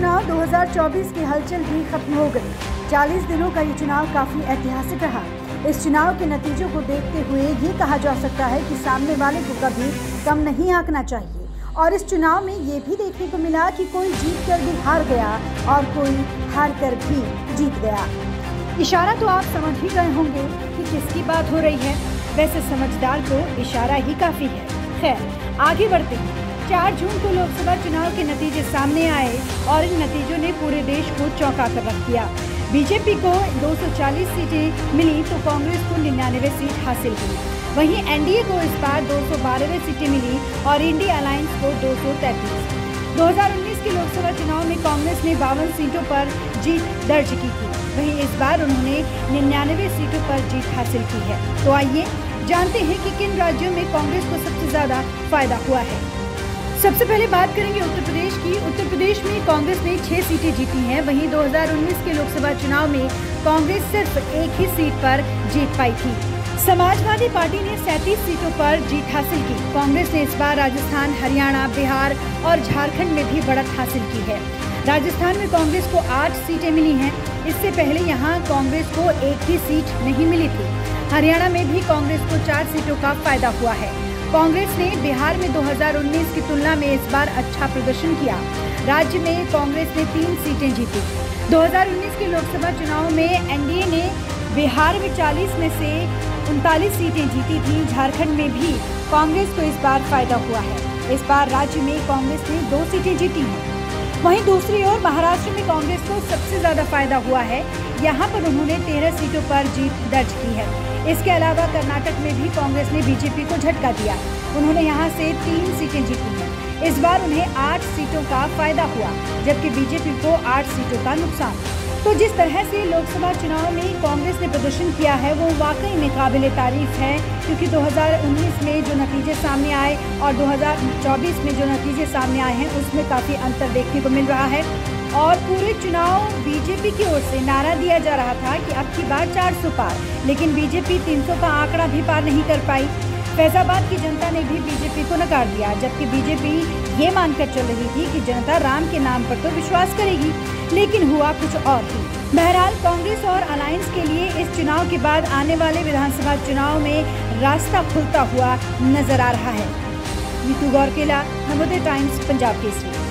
चुनाव 2024 की हलचल भी खत्म हो गई। 40 दिनों का ये चुनाव काफी ऐतिहासिक रहा। इस चुनाव के नतीजों को देखते हुए ये कहा जा सकता है कि सामने वाले को कभी कम नहीं आंकना चाहिए। और इस चुनाव में ये भी देखने को मिला कि कोई जीत कर भी हार गया और कोई हार कर भी जीत गया। इशारा तो आप समझ ही गए होंगे कि किसकी बात हो रही है। वैसे समझदार को इशारा ही काफी है। खैर, आगे बढ़ते हैं। 4 जून को लोकसभा चुनाव के नतीजे सामने आए और इन नतीजों ने पूरे देश को चौंका कर रख दिया। बीजेपी को 240 सीटें मिली तो कांग्रेस को 99 सीट हासिल हुई। वहीं एनडीए को इस बार 212 सीटें मिली और इंडिया अलायंस को 233। 2019 के लोकसभा चुनाव में कांग्रेस ने 52 सीटों पर जीत दर्ज की थी। वहीं इस बार उन्होंने 99 सीटों पर जीत हासिल की है। तो आइए जानते हैं कि किन राज्यों में कांग्रेस को सबसे ज्यादा फायदा हुआ है। सबसे पहले बात करेंगे उत्तर प्रदेश की। उत्तर प्रदेश में कांग्रेस ने 6 सीटें जीती हैं। वहीं 2019 के लोकसभा चुनाव में कांग्रेस सिर्फ एक ही सीट पर जीत पाई थी। समाजवादी पार्टी ने 37 सीटों पर जीत हासिल की। कांग्रेस ने इस बार राजस्थान, हरियाणा, बिहार और झारखंड में भी बढ़त हासिल की है। राजस्थान में कांग्रेस को 8 सीटें मिली हैं। इससे पहले यहाँ कांग्रेस को एक ही सीट नहीं मिली थी। हरियाणा में भी कांग्रेस को 4 सीटों का फायदा हुआ है। कांग्रेस ने बिहार में 2019 की तुलना में इस बार अच्छा प्रदर्शन किया। राज्य में कांग्रेस ने 3 सीटें जीती। 2019 के लोकसभा चुनाव में एनडीए ने बिहार में 40 में से 39 सीटें जीती थी। झारखंड में भी कांग्रेस को इस बार फायदा हुआ है। इस बार राज्य में कांग्रेस ने 2 सीटें जीती हैं। वहीं दूसरी ओर महाराष्ट्र में कांग्रेस को सबसे ज्यादा फायदा हुआ है। यहाँ पर उन्होंने 13 सीटों पर जीत दर्ज की है। इसके अलावा कर्नाटक में भी कांग्रेस ने बीजेपी को झटका दिया। उन्होंने यहाँ से 3 सीटें जीती हैं। इस बार उन्हें 8 सीटों का फायदा हुआ, जबकि बीजेपी को 8 सीटों का नुकसान। तो जिस तरह से लोकसभा चुनाव में कांग्रेस ने प्रदर्शन किया है वो वाकई में काबिले तारीफ है, क्योंकि 2019 में जो नतीजे सामने आए और 2024 में जो नतीजे सामने आए हैं उसमें काफी अंतर देखने को मिल रहा है। और पूरे चुनाव बीजेपी की ओर से नारा दिया जा रहा था कि अब की बार 400 पार, लेकिन बीजेपी 300 का आंकड़ा भी पार नहीं कर पाई। फैजाबाद की जनता ने भी बीजेपी को नकार दिया, जबकि बीजेपी ये मानकर चल रही थी कि जनता राम के नाम पर तो विश्वास करेगी, लेकिन हुआ कुछ और ही। बहरहाल कांग्रेस और अलायंस के लिए इस चुनाव के बाद आने वाले विधानसभा चुनाव में रास्ता खुलता हुआ नजर आ रहा है। नीतू गौरकेला, नवोदय टाइम्स, पंजाब केसरी।